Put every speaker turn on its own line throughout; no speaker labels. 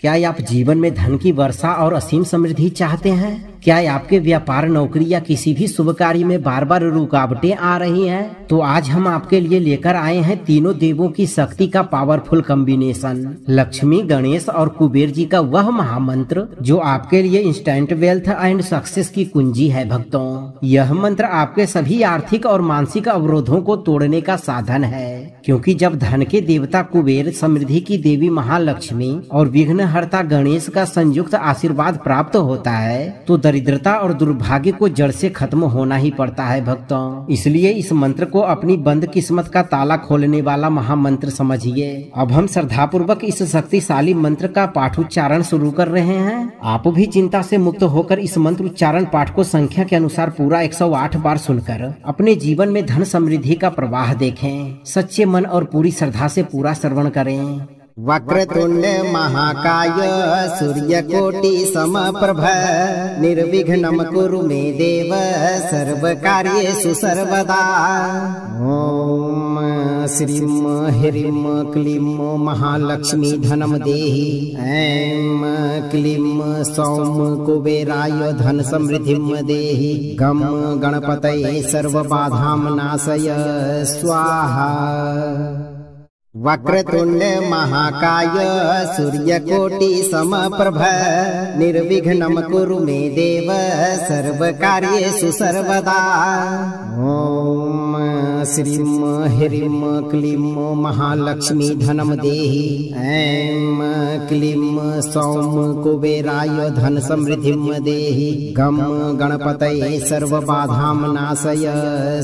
क्या आप जीवन में धन की वर्षा और असीम समृद्धि चाहते हैं? क्या आपके व्यापार, नौकरी या किसी भी शुभ कार्य में बार बार रुकावटें आ रही हैं? तो आज हम आपके लिए लेकर आए हैं तीनों देवों की शक्ति का पावरफुल कॉम्बिनेशन, लक्ष्मी, गणेश और कुबेर जी का वह महामंत्र जो आपके लिए इंस्टेंट वेल्थ एंड सक्सेस की कुंजी है। भक्तों, यह मंत्र आपके सभी आर्थिक और मानसिक अवरोधों को तोड़ने का साधन है, क्योंकि जब धन के देवता कुबेर, समृद्धि की देवी महालक्ष्मी और विघ्नहर्ता गणेश का संयुक्त आशीर्वाद प्राप्त होता है तो दरिद्रता और दुर्भाग्य को जड़ से खत्म होना ही पड़ता है। भक्तों, इसलिए इस मंत्र को अपनी बंद किस्मत का ताला खोलने वाला महामंत्र समझिए। अब हम श्रद्धापूर्वक इस शक्तिशाली मंत्र का पाठोच्चारण शुरू कर रहे हैं। आप भी चिंता से मुक्त होकर इस मंत्र उच्चारण पाठ को संख्या के अनुसार पूरा 108 बार सुनकर अपने जीवन में धन समृद्धि का प्रवाह देखें। सच्चे मन और पूरी श्रद्धा से पूरा श्रवण करें।
वक्रतुंड महाकाय सूर्यकोटि समप्रभ निर्विघ्नं कुरु मे देव सर्वकार्येषु सर्वदा। ओम श्रीं ह्रीं क्लीं महालक्ष्मी धनं देहि। ऐं क्लीं सौं कुबेराय धन समृद्धिं देहि। गं गणपतये सर्वबाधां नाशय स्वाहा। वक्रतुंड महाकाय सूर्यकोटि समप्रभ निर्विघ्नं कुरु मे देव सर्वकार्येषु सर्वदा। ओम श्रीं ह्रीं क्लीं महालक्ष्मी धनं देहि। ऐं क्लीं सौं कुबेराय धन समृद्धिं देहि। गं गणपतये सर्वबाधां नाशय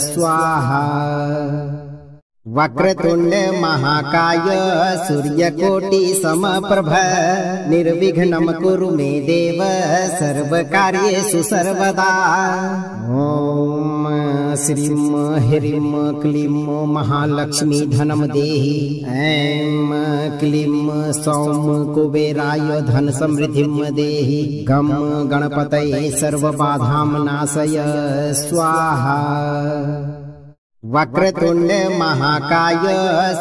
स्वाहा। वक्रतुंड महाकाय सूर्यकोटि समप्रभ निर्विघ्नं कुरु मे देव सर्वकार्येषु सर्वदा। ओम श्रीं ह्रीं क्लीं महालक्ष्मी धनं देहि। ऐं क्लीं सौं कुबेराय धन समृद्धिं देहि। गं गणपतये सर्वबाधां नाशय स्वाहा। वक्रतुंड महाकाय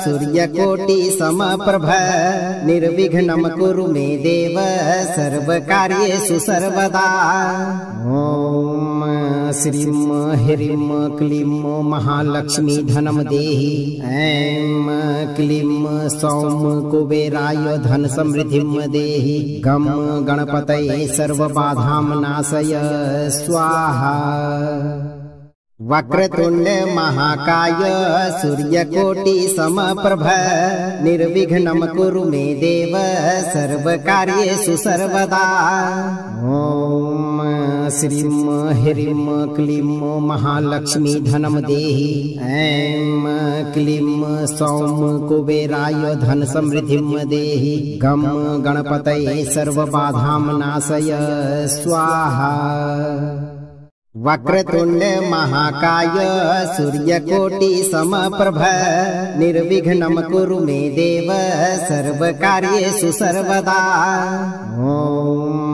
सूर्यकोटि समप्रभ निर्विघ्नं कुरु मे देव सर्वकार्येषु सर्वदा। ओम श्रीं ह्रीं क्लीं महालक्ष्मी धनं देहि। ऐं क्लीं सौं कुबेराय धन समृद्धिं देहि। गं गणपतये सर्वबाधां नाशय स्वाहा। वक्रतुंड महाकाय सूर्यकोटि समप्रभ निर्विघ्नं कुरु मे देव सर्वकार्येषु सर्वदा। ओम श्रीं ह्रीं क्लीं महालक्ष्मी धनं देहि। ऐं क्लीं सौं कुबेराय धन समृद्धिं देहि। गं गणपतये सर्वबाधां नाशय स्वाहा। वक्रतुंड महाकाय सूर्यकोटि समप्रभ निर्विघ्नं कुरु मे देव सर्वकार्येषु सर्वदा। ओम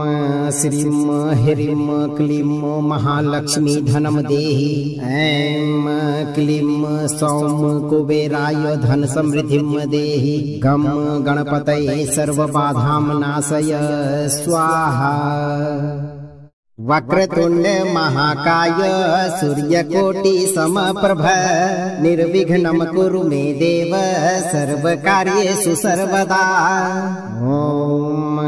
श्रीं ह्रीं क्लीं महालक्ष्मी धनं देहि। ऐं क्लीं सौं कुबेराय धन समृद्धिं देहि। गं गणपतये सर्वबाधां नाशय स्वाहा। वक्रतुंड महाकाय सूर्यकोटि समप्रभ निर्विघ्नं कुरु मे देव सर्वकार्येषु सर्वदा। ओम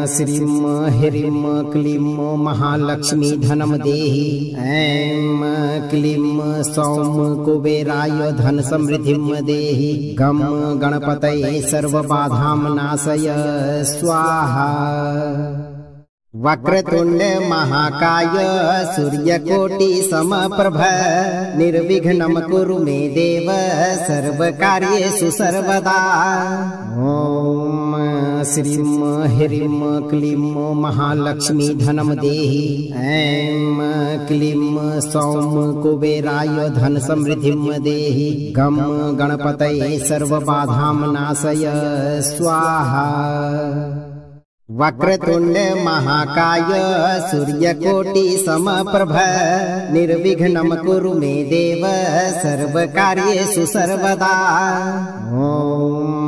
श्रीं ह्रीं क्लीं महालक्ष्मी धनं देहि। ऐं क्लीं सौं कुबेराय धन समृद्धिं देहि। गं गणपतये सर्वबाधां नाशय स्वाहा। वक्रतुंड महाकाय सूर्यकोटि समप्रभ निर्विघ्नं कुरु मे देव सर्वकार्येषु सर्वदा। ओम श्रीं ह्रीं क्लीं महालक्ष्मी धनं देहि। ऐं क्लीं सौं कुबेराय धन समृद्धिं देहि। गं गणपतये सर्वबाधां नाशय स्वाहा। वक्रतुंड महाकाय सूर्यकोटि समप्रभ निर्विघ्नं कुरु मे देव सर्वकार्येषु सर्वदा। ओम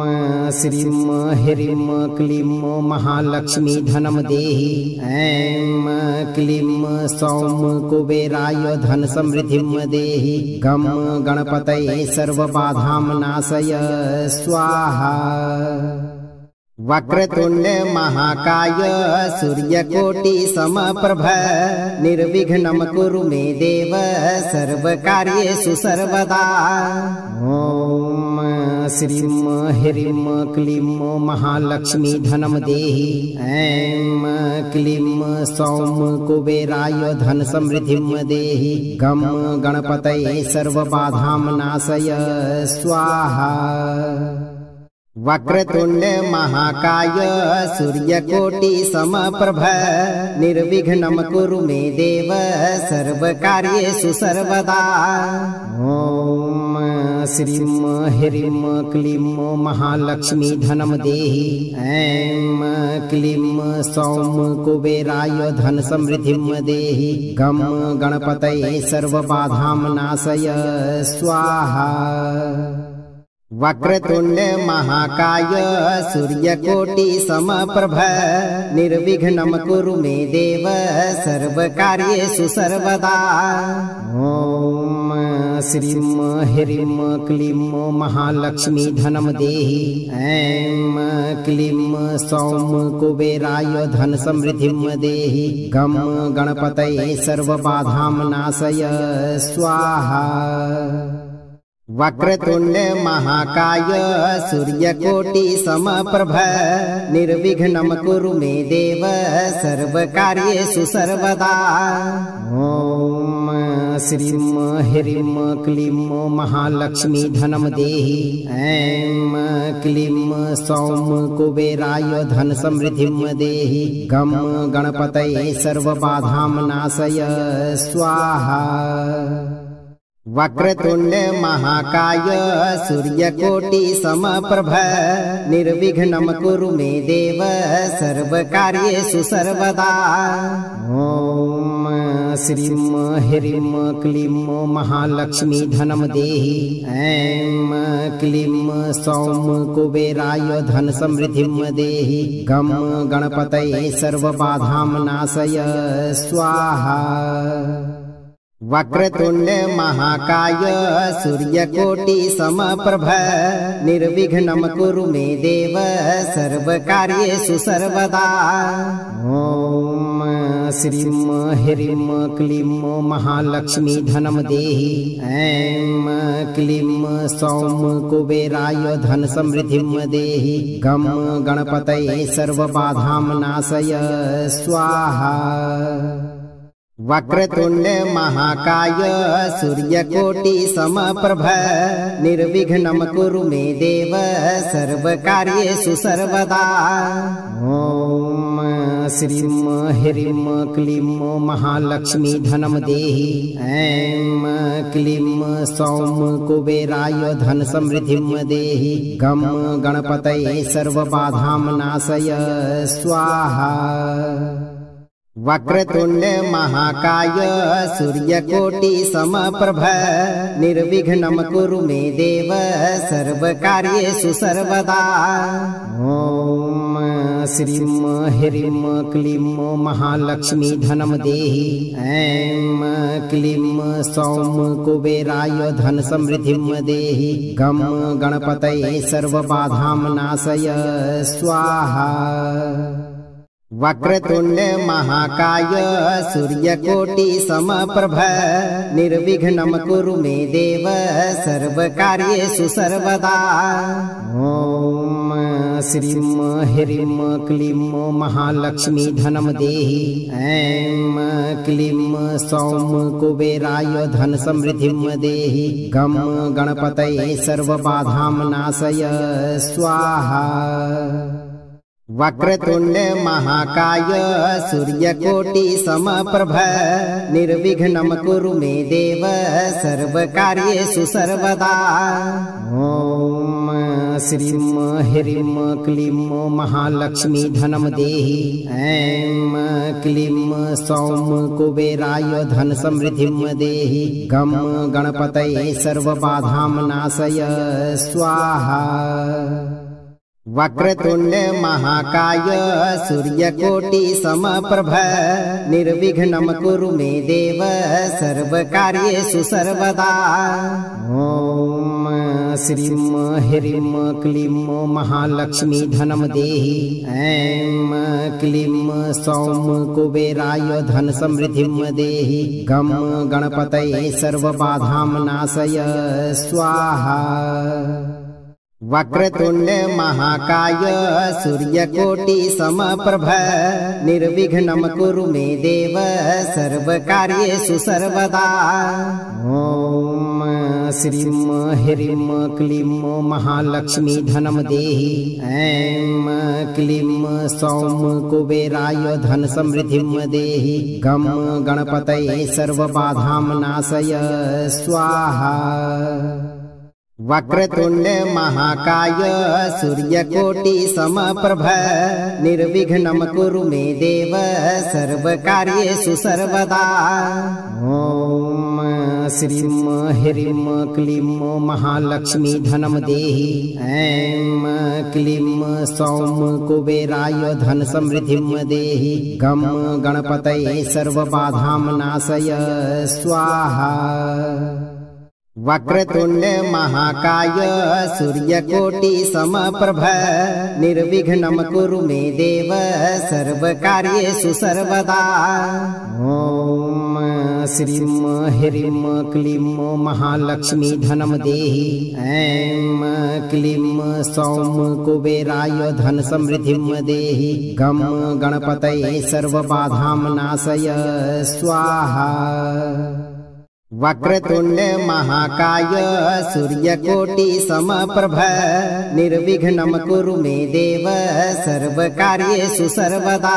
श्रीं ह्रीं क्लीं महालक्ष्मी धनं देहि। ऐं क्लीं सौं कुबेराय धन समृद्धिं देहि। गं गणपतये सर्वबाधां नाशय स्वाहा। वक्रतुंड महाकाय सूर्यकोटि समप्रभ निर्विघ्नं कुरु मे देव सर्वकार्येषु सर्वदा। ॐ श्रीं ह्रीं क्लीं महालक्ष्मी धनं देहि। ऐं क्लीं सौं कुबेराय धन समृद्धिं देहि। गं गणपतये सर्वबाधां नाशय स्वाहा। वक्रतुंड महाकाय सूर्यकोटि समप्रभ निर्विघ्नं कुरु मे देव सर्वकार्येषु सर्वदा। ॐ श्रीं ह्रीं क्लीं महालक्ष्मी धनं देहि। ऐं क्लीं सौं कुबेराय धन समृद्धिं देहि। गं गणपतये सर्वबाधां नाशय स्वाहा। वक्रतुंड महाकाय सूर्यकोटि समप्रभ निर्विघ्नं कुरु मे देव सर्वकार्येषु सर्वदा। ॐ श्रीं ह्रीं क्लीं महालक्ष्मी धनं देहि। ऐं क्लीं सौं कुबेराय धन समृद्धिं देहि। गं गणपतये सर्वबाधां नाशय स्वाहा। वक्रतुंड महाकाय सूर्यकोटि समप्रभ निर्विघ्नं कुरु मे देव सर्वकार्येषु सर्वदा। ॐ श्रीं ह्रीं क्लीं महालक्ष्मी धनं देहि। ऐं क्लीं सौं कुबेराय धन समृद्धिं देहि। गं गणपतये सर्वबाधां नाशय स्वाहा। वक्रतुंड महाकाय सूर्यकोटि समप्रभ निर्विघ्नं कुरु मे देव सर्वकार्येषु सर्वदा। ॐ श्रीं ह्रीं क्लीं महालक्ष्मी धनं देहि। ऐं क्लीं सौं कुबेराय धन समृद्धिं देहि। गं गणपतये सर्वबाधां नाशय स्वाहा। वक्रतुंड महाकाय सूर्यकोटि समप्रभ निर्विघ्नं कुरु मे देव सर्वकार्येषु सर्वदा। ॐ श्रीं ह्रीं क्लीं महालक्ष्मी धनं देहि। ऐं क्लीं सौं कुबेराय धन समृद्धिं देहि। गं गणपतये सर्वबाधां नाशय स्वाहा। वक्रतुंड महाकाय सूर्यकोटि समप्रभ निर्विघ्नं कुरु मे देव सर्वकार्येषु सर्वदा। ॐ श्रीं ह्रीं क्लीं महालक्ष्मी धनं देहि। ऐं क्लीं सौं कुबेराय धन समृद्धिं देहि। गं गणपतये सर्वबाधां नाशय स्वाहा। वक्रतुंड महाकाय सूर्यकोटि समप्रभ निर्विघ्नं कुरु मे देव सर्वकार्येषु सर्वदा। ॐ श्रीं ह्रीं क्लीं महालक्ष्मी धनं देहि। ऐं क्लीं सौं कुबेराय धन समृद्धिं देहि। गं गणपतये सर्वबाधां नाशय स्वाहा। वक्रतुंड महाकाय सूर्यकोटि समप्रभ निर्विघ्नं कुरु मे देव सर्वकार्येषु सर्वदा। ॐ श्रीं ह्रीं क्लीं महालक्ष्मी धनं देहि। ऐं क्लीं सौं कुबेराय धन समृद्धिं देहि। गं गणपतये सर्वबाधां नाशय स्वाहा। वक्रतुंड महाकाय सूर्यकोटि समप्रभ निर्विघ्नं कुरु मे देव सर्वकार्येषु सर्वदा। ॐ श्रीं ह्रीं क्लीं महालक्ष्मी धनं देहि। ऐं क्लीं सौं कुबेराय धन समृद्धिं देहि। गं गणपतये सर्वबाधां नाशय स्वाहा। वक्रतुंड महाकाय सूर्यकोटि समप्रभ निर्विघ्नं कुरु मे देव सर्वकार्येषु सर्वदा। ओम श्रीं ह्रीं क्लीं महालक्ष्मी धनं देहि। ऐं क्लीं सौं कुबेराय धन समृद्धिं देहि। गं गणपतये सर्वबाधां नाशय स्वाहा। वक्रतुंड महाकाय सूर्यकोटि समप्रभ निर्विघ्नं कुरु मे देव सर्वकार्येषु सर्वदा। ओम श्रीं ह्रीं क्लीं महालक्ष्मी धनं देहि। ऐं क्लीं सौं कुबेराय धन समृद्धिं देहि। गं गणपतये सर्वबाधां नाशय स्वाहा। वक्रतुंड महाकाय सूर्यकोटि समप्रभ निर्विघ्नं कुरु मे देव सर्वकार्येषु सर्वदा। ओम श्रीं ह्रीं क्लीं महालक्ष्मी धनं देहि। ऐं क्लीं सौं कुबेराय धन समृद्धिं देहि। गं गणपतये सर्वबाधां नाशय स्वाहा। वक्रतुंड महाकाय सूर्यकोटि समप्रभ निर्विघ्नं कुरु मे देव सर्वकार्येषु सर्वदा। ओम श्रीं ह्रीं क्लीं महालक्ष्मी धनं देहि। ऐं क्लीं सौं कुबेराय धन समृद्धिं देहि। गं गणपतये सर्वबाधां नाशय स्वाहा। वक्रतुंड महाकाय सूर्यकोटि समप्रभ निर्विघ्नं कुरु मे देव सर्वकार्येषु सर्वदा।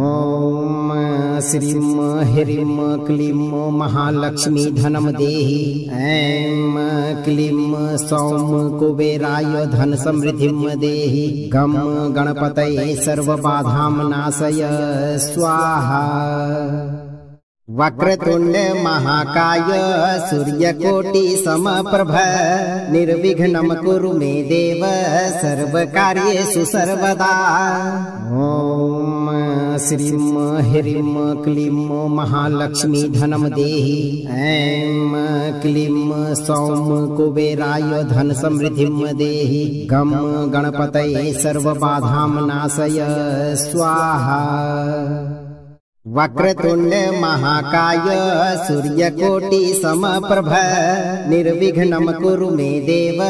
ओम श्रीं ह्रीं क्लीं महालक्ष्मी धनं देहि। ऐं क्लीं सौं कुबेराय धन समृद्धिं देहि। गं गणपतये सर्वबाधां नाशय स्वाहा। वक्रतुंड महाकाय सूर्यकोटि समप्रभ निर्विघ्नं कुरु मे देव सर्वकार्येषु सर्वदा। ओम श्रीं ह्रीं क्लीं महालक्ष्मी धनं देहि। ऐं क्लीं सौं कुबेराय धन समृद्धिं देहि। गं गणपतये सर्वबाधां नाशय स्वाहा। वक्रतुंड महाकाय सूर्यकोटि समप्रभ निर्विघ्नं कुरु मे देव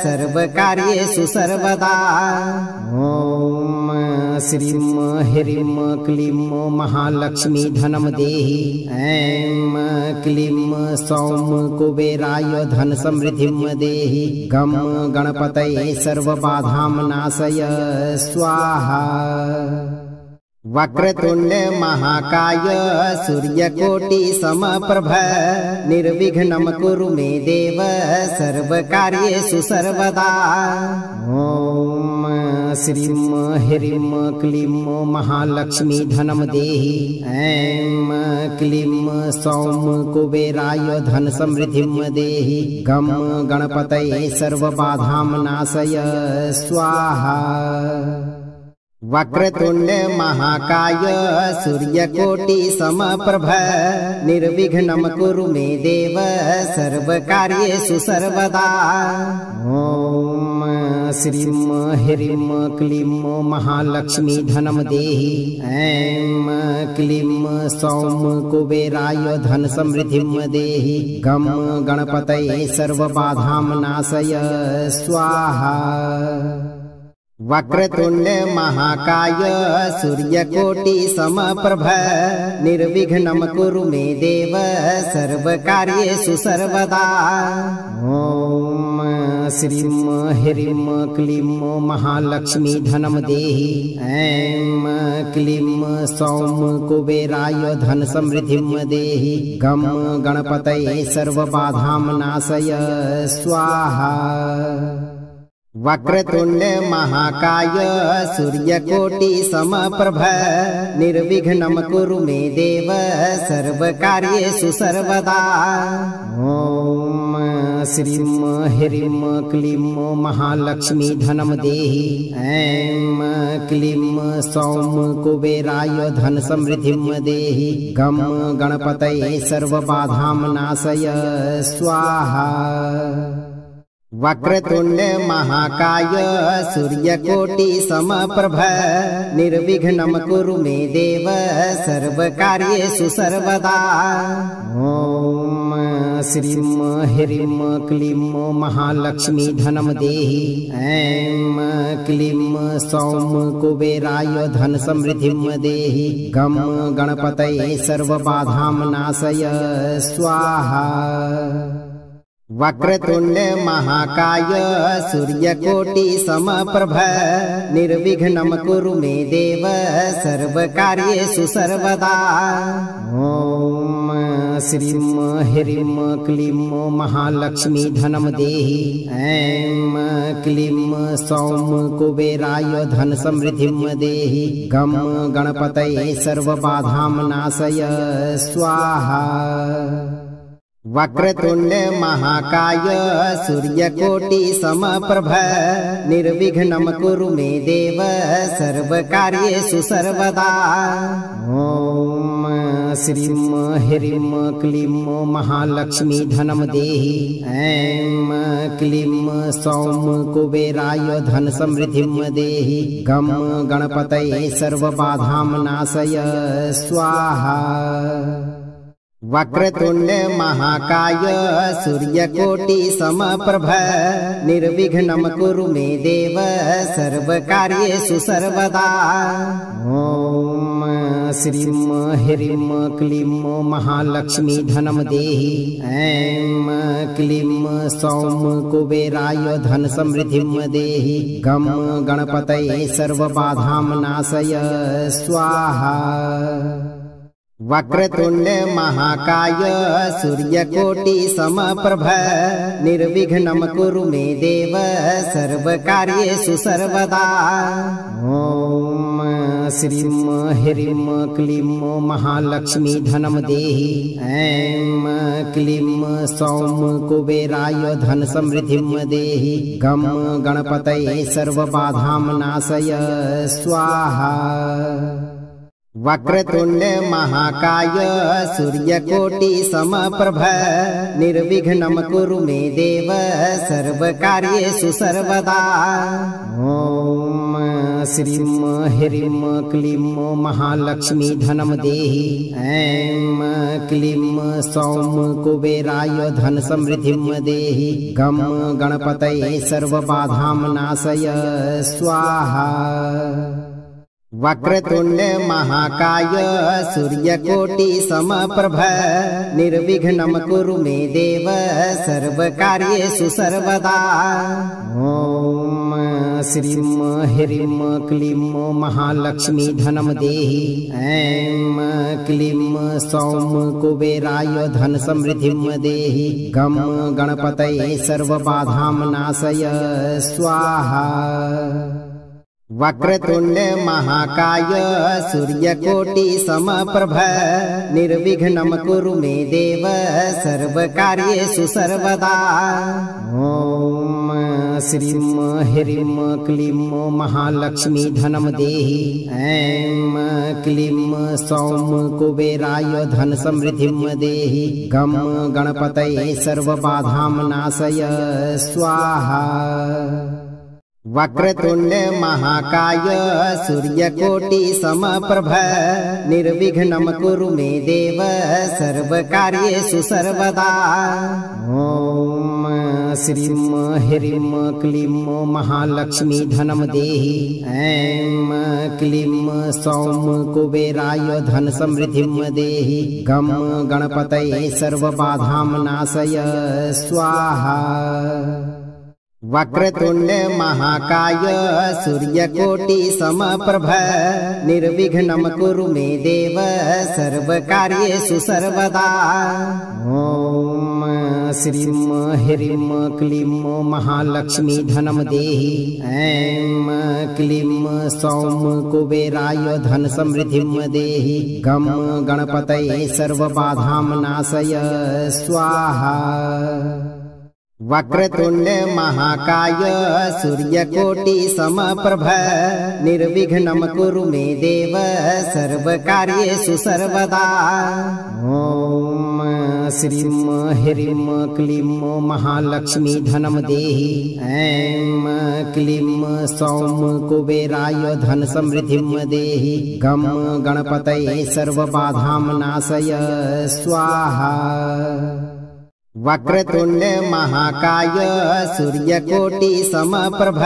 सर्वकार्येषु सर्वदा। ओम श्रीं ह्रीं क्लीं महालक्ष्मी धनं देहि। ऐं क्लीं सौं कुबेराय धन समृद्धिं देहि। गं गणपतये सर्वबाधां नाशय स्वाहा। वक्रतुंड महाकाय सूर्यकोटि समप्रभ निर्विघ्नं कुरु मे देव सर्वकार्येषु सर्वदा। ओम श्रीं ह्रीं क्लीं महालक्ष्मी धनं देहि। ऐं क्लीं सौं कुबेराय धन समृद्धिं देहि। गं गणपतये सर्वबाधां नाशय स्वाहा। वक्रतुंड महाकाय सूर्यकोटि समप्रभ निर्विघ्नं कुरु मे देव सर्वकार्येषु सर्वदा। ओम श्रीं ह्रीं क्लीं महालक्ष्मी धनं देहि। ऐं क्लीं सौं कुबेराय धन समृद्धिं देहि। गं गणपतये सर्वबाधां नाशय स्वाहा। वक्रतुंड महाकाय सूर्यकोटि समप्रभ निर्विघ्नं कुरु मे देव सर्वकार्येषु सर्वदा। ओम श्रीं ह्रीं क्लीं महालक्ष्मी धनं देहि। ऐं क्लीं सौं कुबेराय धन समृद्धिं देहि। गं गणपतये सर्वबाधां नाशय स्वाहा। वक्रतुंड महाकाय सूर्यकोटि समप्रभ निर्विघ्नं कुरु मे देव सर्वकार्येषु सर्वदा। ओम श्रीं ह्रीं क्लीं महालक्ष्मी धनं देहि। ऐं क्लीं सौं कुबेराय धन समृद्धिं देहि। गं गणपतये सर्वबाधां नाशय स्वाहा। वक्रतुंड महाकाय सूर्यकोटि समप्रभ निर्विघ्नं कुरु मे देव सर्वकार्येषु सर्वदा। ॐ श्रीं ह्रीं क्लीं महालक्ष्मी धनं देहि। ऐं क्लीं सौं कुबेराय धन समृद्धिं देहि। गं गणपतये सर्वबाधां नाशय स्वाहा। वक्रतुंड महाकाय सूर्यकोटि समप्रभ निर्विघ्नं कुरु मे देव सर्वकार्येषु सर्वदा। ॐ श्रीं ह्रीं क्लीं महालक्ष्मी धनं देहि। ऐं क्लीं सौं कुबेराय धन समृद्धिं देहि। गं गणपतये सर्वबाधां नाशय स्वाहा। वक्रतुंड महाकाय सूर्यकोटि समप्रभ निर्विघ्नं कुरु मे देव सर्वकार्येषु सर्वदा। ॐ श्रीं ह्रीं क्लीं महालक्ष्मी धनं देहि। ऐं क्लीं सौं कुबेराय धन समृद्धिं देहि। गं गणपतये सर्वबाधां नाशय स्वाहा। वक्रतुंड महाकाय सूर्यकोटि समप्रभ निर्विघ्नं कुरु मे देव सर्वकार्येषु सर्वदा। ॐ श्रीं ह्रीं क्लीं महालक्ष्मी धनं देहि। ऐं क्लीं सौं कुबेराय धन समृद्धिं देहि। गं गणपतये सर्वबाधां नाशय स्वाहा। वक्रतुंड महाकाय सूर्यकोटि समप्रभ निर्विघ्नं कुरु मे देव सर्वकार्येषु सर्वदा। ॐ श्रीं ह्रीं क्लीं महालक्ष्मी धनं देहि। ऐं क्लीं सौं कुबेराय धन समृद्धिं देहि। गं गणपतये सर्वबाधां नाशय स्वाहा। वक्रतुंड महाकाय सूर्यकोटि समप्रभ निर्विघ्नं कुरु मे देव सर्वकार्येषु सर्वदा। ॐ श्रीं ह्रीं क्लीं महालक्ष्मी धनं देहि। ऐं क्लीं सौं कुबेराय धन समृद्धिं देहि। गं गणपतये सर्वबाधां नाशय स्वाहा। वक्रतुंड महाकाय सूर्यकोटि समप्रभ निर्विघ्नं कुरु मे देव सर्वकार्येषु सर्वदा। ॐ श्रीं ह्रीं क्लीं महालक्ष्मी धनं देहि। ऐं क्लीं सौं कुबेराय धन समृद्धिं देहि। गं गणपतये सर्वबाधां नाशय स्वाहा। वक्रतुंड महाकाय सूर्यकोटि समप्रभ निर्विघ्नं कुरु मे देव सर्वकार्येषु सर्वदा। ॐ श्रीं ह्रीं क्लीं महालक्ष्मी धनं देहि। ऐं क्लीं सौं कुबेराय धन समृद्धिं देहि। गं गणपतये सर्वबाधां नाशय स्वाहा। वक्रतुंड महाकाय सूर्यकोटि समप्रभ निर्विघ्नं कुरु मे देव सर्वकार्येषु सर्वदा। ॐ श्रीं ह्रीं क्लीं महालक्ष्मी धनं देहि। ऐं क्लीं सौं कुबेराय धन समृद्धिं देहि। गं गणपतये सर्वबाधां नाशय स्वाहा। वक्रतुंड महाकाय सूर्यकोटि समप्रभ निर्विघ्नं कुरु मे देव सर्वकार्येषु सर्वदा। ॐ श्रीं ह्रीं क्लीं महालक्ष्मी धनं देहि। ऐं क्लीं सौं कुबेराय धन समृद्धिं देहि। गं गणपतये सर्वबाधां नाशय स्वाहा। वक्रतुंड महाकाय सूर्यकोटि समप्रभ निर्विघ्नं कुरु मे देव सर्वकार्येषु सर्वदा। ओम श्रीं ह्रीं क्लीं महालक्ष्मी धनं देहि। ऐं क्लीं सौं कुबेराय धन समृद्धिं देहि। गं गणपतये सर्वबाधां नाशय स्वाहा। वक्रतुंड महाकाय सूर्यकोटि समप्रभ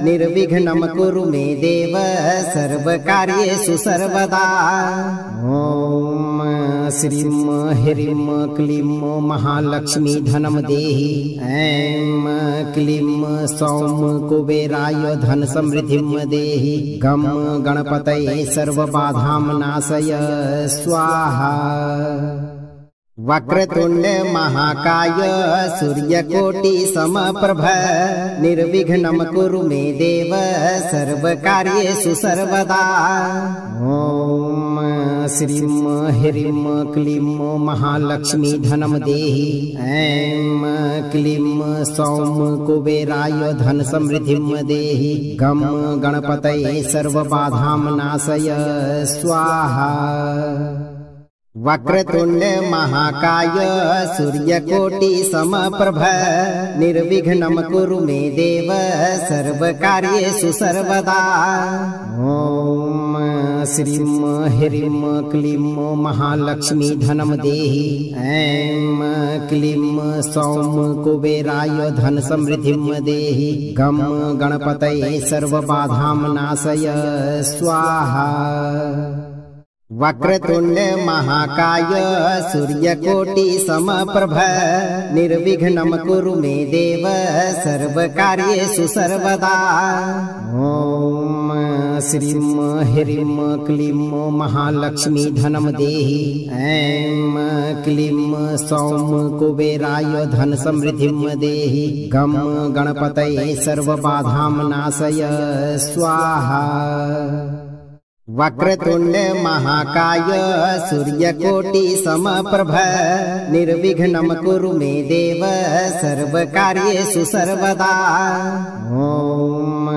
निर्विघ्नं कुरु मे देव सर्वकार्येषु सर्वदा। ओम श्रीं ह्रीं क्लीं महालक्ष्मी धनं देहि। ऐं क्लीं सौं कुबेराय धन समृद्धिं देहि। गं गणपतये सर्वबाधां नाशय स्वाहा। वक्रतुंड महाकाय सूर्यकोटि समप्रभ निर्विघ्नं कुरु मे देव सर्वकार्येषु सर्वदा। ओम श्रीं ह्रीं क्लीं महालक्ष्मी धनं देहि। ऐं क्लीं सौं कुबेराय धन समृद्धिं देहि। गं गणपतये सर्वबाधां नाशय स्वाहा। वक्रतुंड महाकाय सूर्यकोटि समप्रभ निर्विघ्नं कुरु मे देव सर्वकार्येषु सर्वदा। ओम श्रीं ह्रीं क्लीं महालक्ष्मी धनं देहि। ऐं क्लीं सौं कुबेराय धन समृद्धिं देहि। गं गणपतये सर्वबाधां नाशय स्वाहा। वक्रतुंड महाकाय सूर्यकोटि समप्रभ निर्विघ्नं कुरु मे देव सर्वकार्येषु सर्वदा। ओम श्रीं ह्रीं क्लीं महालक्ष्मी धनं देहि। ऐं क्लीं सौं कुबेराय धन समृद्धिं देहि। गं गणपतये सर्वबाधां नाशय स्वाहा। वक्रतुंड महाकाय सूर्यकोटि समप्रभ निर्विघ्नं कुरु मे देव सर्वकार्येषु सर्वदा। ओम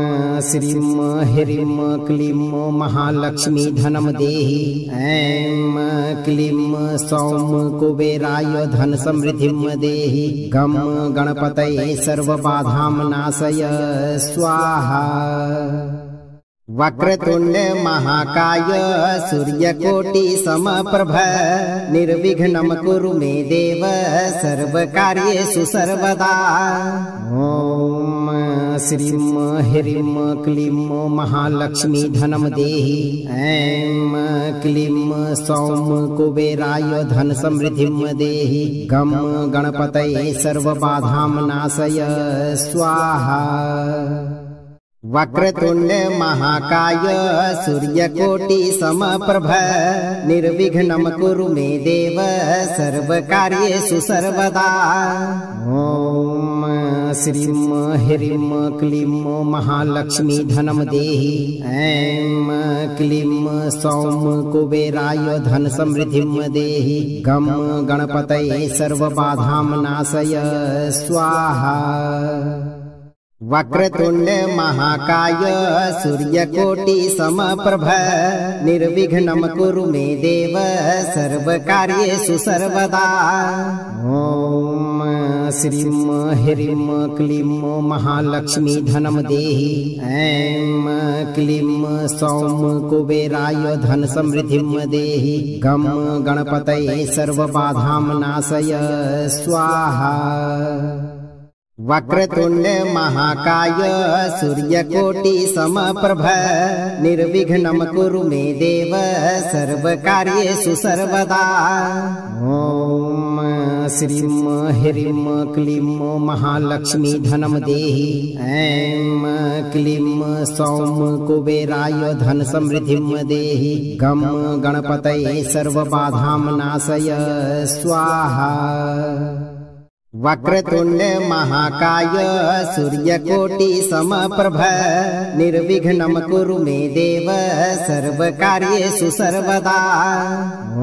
श्रीं ह्रीं क्लीं महालक्ष्मी धनं देहि। ऐं क्लीं सौं कुबेराय धन समृद्धिं देहि। गं गणपतये सर्वबाधां नाशय स्वाहा। वक्रतुंड महाकाय सूर्यकोटि समप्रभ निर्विघ्नं कुरु मे देव सर्वकार्येषु सर्वदा। ओम श्रीं ह्रीं क्लीं महालक्ष्मी धनं देहि। ऐं क्लीं सौं कुबेराय धन समृद्धिं देहि। गं गणपतये सर्वबाधां नाशय स्वाहा। वक्रतुंड महाकाय सूर्यकोटि समप्रभ निर्विघ्नं कुरु मे देव सर्वकार्येषु सर्वदा। ओम श्रीं ह्रीं क्लीं महालक्ष्मी धनं देहि। ऐं क्लीं सौं कुबेराय धन समृद्धिं देहि। गं गणपतये सर्वबाधां नाशय स्वाहा। वक्रतुंड महाकाय सूर्यकोटि समप्रभ निर्विघ्नं कुरु मे देव सर्वकार्येषु सर्वदा। ओम श्रीं ह्रीं क्लीं महालक्ष्मी धनं देहि। ऐं क्लीं सौं कुबेराय धन समृद्धिं देहि। गं गणपतये सर्वबाधां नाशय स्वाहा। वक्रतुंड महाकाय सूर्यकोटि समप्रभ निर्विघ्नं कुरु मे देव सर्वकार्येषु सर्वदा। ओम श्रीं ह्रीं क्लीं महालक्ष्मी धनं देहि। ऐं क्लीं सौं कुबेराय धन समृद्धिं देहि। गं गणपतये सर्वबाधां नाशय स्वाहा। वक्रतुंड महाकाय सूर्यकोटि समप्रभ निर्विघ्नं कुरु मे देव सर्वकार्येषु सर्वदा।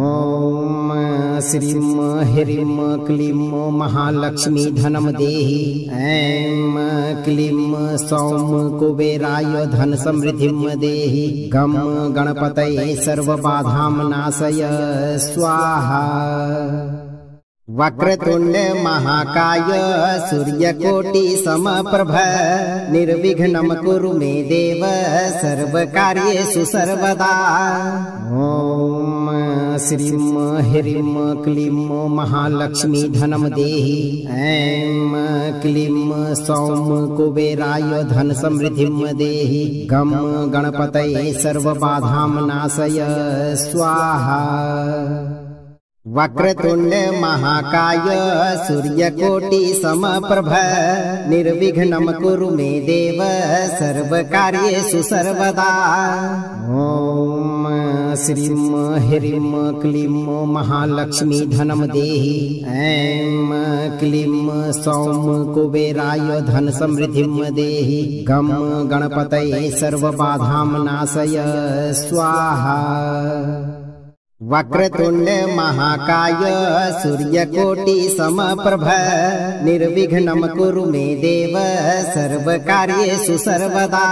ओम श्रीं ह्रीं क्लीं महालक्ष्मी धनं देहि। ऐं क्लीं सौं कुबेराय धन समृद्धिं देहि। गं गणपतये सर्वबाधां नाशय स्वाहा। वक्रतुंड महाकाय सूर्यकोटि समप्रभ निर्विघ्नं कुरु मे देव सर्वकार्येषु सर्वदा। ॐ श्रीं ह्रीं क्लीं महालक्ष्मी धनं देहि। ऐं क्लीं सौं कुबेराय धन समृद्धिं देहि। गं गणपतये सर्वबाधां नाशय स्वाहा। वक्रतुंड महाकाय सूर्यकोटि समप्रभ निर्विघ्नं कुरु मे देव सर्वकार्येषु सर्वदा। ॐ श्रीं ह्रीं क्लीं महालक्ष्मी धनं देहि। ऐं क्लीं सौं कुबेराय धन समृद्धिं देहि। गं गणपतये सर्वबाधां नाशय स्वाहा। वक्रतुंड महाकाय सूर्यकोटि समप्रभ निर्विघ्नं कुरु मे देव सर्वकार्येषु सर्वदा।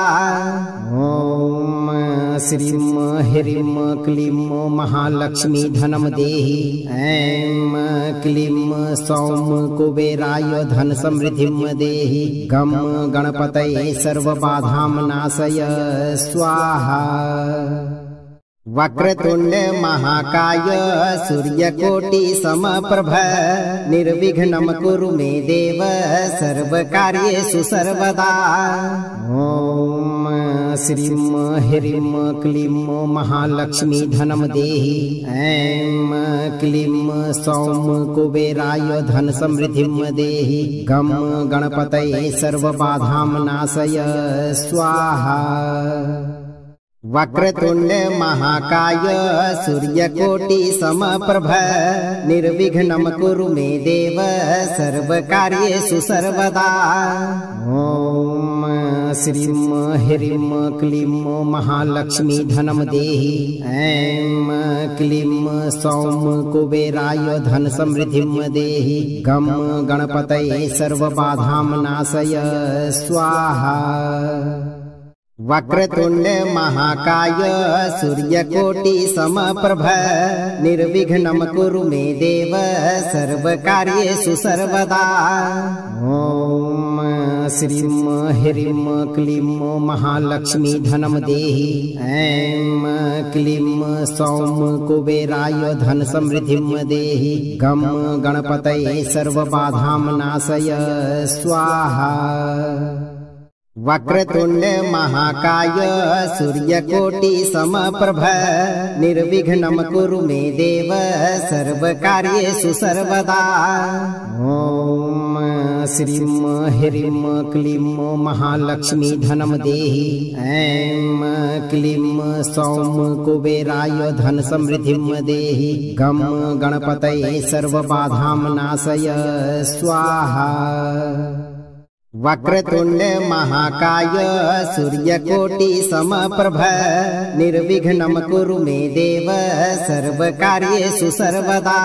ॐ श्रीं ह्रीं क्लीं महालक्ष्मी धनं देहि। ऐं क्लीं सौं कुबेराय धन समृद्धिं देहि। गं गणपतये सर्वबाधां नाशय स्वाहा। वक्रतुंड महाकाय सूर्यकोटि समप्रभ निर्विघ्नं कुरु मे देव सर्वकार्येषु सर्वदा। ॐ श्रीं ह्रीं क्लीं महालक्ष्मी धनं देहि। ऐं क्लीं सौं कुबेराय धन समृद्धिं देहि। गं गणपतये सर्वबाधां नाशय स्वाहा। वक्रतुंड महाकाय सूर्यकोटि समप्रभ निर्विघ्नं कुरु मे देव सर्वकार्येषु सर्वदा। ॐ श्रीं ह्रीं क्लीं महालक्ष्मी धनं देहि। ऐं क्लीं सौं कुबेराय धन समृद्धिं देहि। गं गणपतये सर्वबाधां नाशय स्वाहा। वक्रतुंड महाकाय सूर्यकोटि समप्रभ निर्विघ्नं कुरु मे देव सर्वकार्येषु सर्वदा। ॐ श्रीं ह्रीं क्लीं महालक्ष्मी धनं देहि। ऐं क्लीं सौं कुबेराय धन समृद्धिं देहि। गं गणपतये सर्वबाधां नाशय स्वाहा। वक्रतुंड महाकाय सूर्यकोटि समप्रभ निर्विघ्नं कुरु मे देव सर्वकार्येषु सर्वदा। ॐ श्रीं ह्रीं क्लीं महालक्ष्मी धनं देहि। ऐं क्लीं सौं कुबेराय धन समृद्धिं देहि। गं गणपतये सर्वबाधां नाशय स्वाहा। वक्रतुंड महाकाय सूर्यकोटि समप्रभ निर्विघ्नं कुरु मे देव सर्वकार्येषु सर्वदा।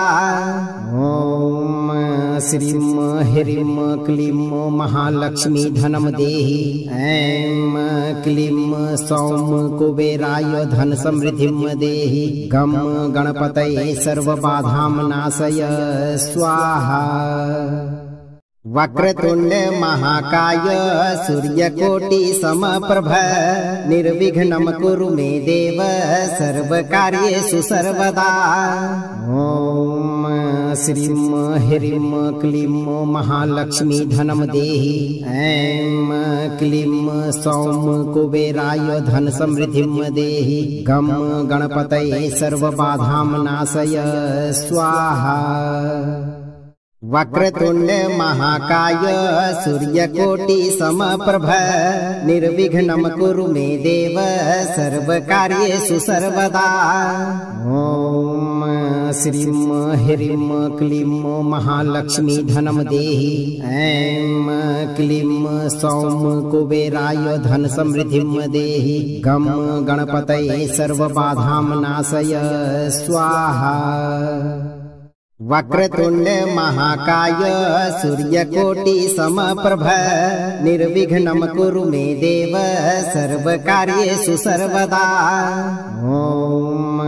ॐ श्रीं ह्रीं क्लीं महालक्ष्मी धनं देहि। ऐं क्लीं सौं कुबेराय धन समृद्धिं देहि। गं गणपतये सर्वबाधां नाशय स्वाहा। वक्रतुंड महाकाय सूर्यकोटि समप्रभ निर्विघ्नं कुरु मे देव सर्वकार्येषु सर्वदा। ॐ श्रीं ह्रीं क्लीं महालक्ष्मी धनं देहि। ऐं क्लीं सौं कुबेराय धन समृद्धिं देहि। गं गणपतये सर्वबाधां नाशय स्वाहा। वक्रतुंड महाकाय सूर्यकोटि समप्रभ निर्विघ्नं कुरु मे देव सर्वकार्येषु सर्वदा। ॐ श्रीं ह्रीं क्लीं महालक्ष्मी धनं देहि। ऐं क्लीं सौं कुबेराय धन समृद्धिं देहि। गं गणपतये सर्वबाधां नाशय स्वाहा। वक्रतुंड महाकाय सूर्यकोटि समप्रभ निर्विघ्नं कुरु मे देव सर्वकार्येषु सर्वदा। ओम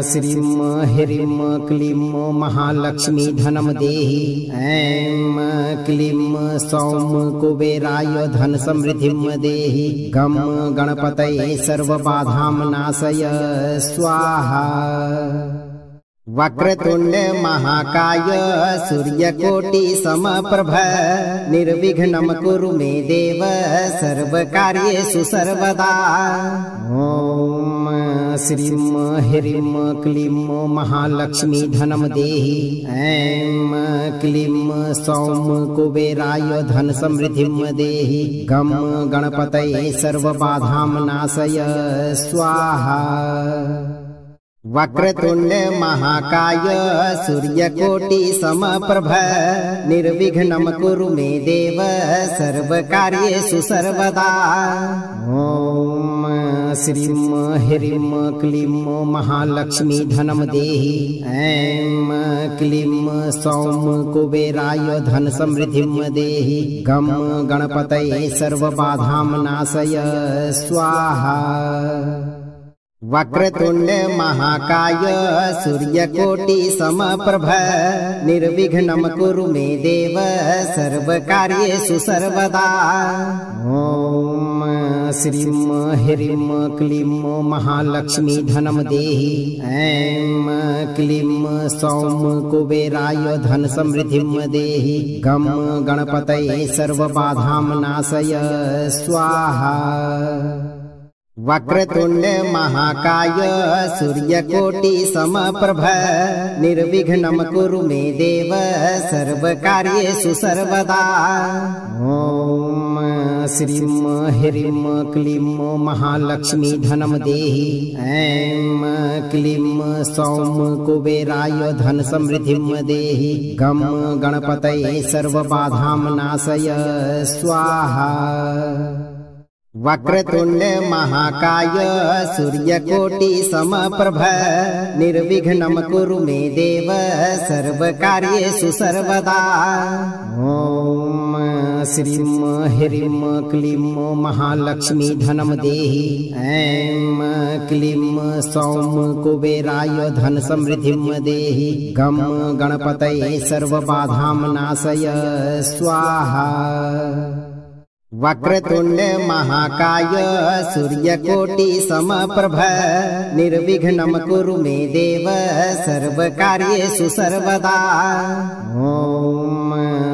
श्रीं ह्रीं क्लीं महालक्ष्मी धनं देहि। ऐं क्लीं सौं कुबेराय धन समृद्धिं देहि। गं गणपतये सर्वबाधां नाशय स्वाहा। वक्रतुंड महाकाय सूर्यकोटि समप्रभ निर्विघ्नं कुरु मे देव सर्वकार्येषु सर्वदा। ओम श्रीं ह्रीं क्लीं महालक्ष्मी धनं देहि। ऐं क्लीं सौं कुबेराय धन समृद्धिं देहि। गं गणपतये सर्वबाधां नाशय स्वाहा। वक्रतुंड महाकाय सूर्यकोटि समप्रभ निर्विघ्नं कुरु मे देव सर्वकार्येषु सर्वदा। ओम श्रीं ह्रीं क्लीं महालक्ष्मी धनं देहि। ऐं क्लीं सौं कुबेराय धन समृद्धिं देहि। गं गणपतये सर्वबाधां नाशय स्वाहा। वक्रतुंड महाकाय सूर्यकोटि समप्रभ निर्विघ्नं कुरु मे देव सर्वकार्येषु सर्वदा। ओम श्रीं ह्रीं क्लीं महालक्ष्मी धनं देहि। ऐं क्लीं सौं कुबेराय धन समृद्धिं देहि। गं गणपतये सर्वबाधां नाशय स्वाहा। वक्रतुंड महाकाय सूर्यकोटि समप्रभ निर्विघ्नं कुरु मे देव सर्वकार्येषु सर्वदा। ओम श्रीं ह्रीं क्लीं महालक्ष्मी धनं देहि। ऐं क्लीं सौं कुबेराय धन समृद्धिं देहि। गं गणपतये सर्वबाधां नाशय स्वाहा। वक्रतुंड महाकाय सूर्यकोटि समप्रभ निर्विघ्नं कुरु मे देव सर्वकार्येषु सर्वदा। ओम श्रीं ह्रीं क्लीं महालक्ष्मी धनं देहि। ऐं क्लीं सौं कुबेराय धन समृद्धिं देहि। गं गणपतये सर्वबाधां नाशय स्वाहा। वक्रतुंड महाकाय सूर्यकोटि समप्रभ निर्विघ्नं कुरु मे देव सर्वकार्येषु सर्वदा। ओम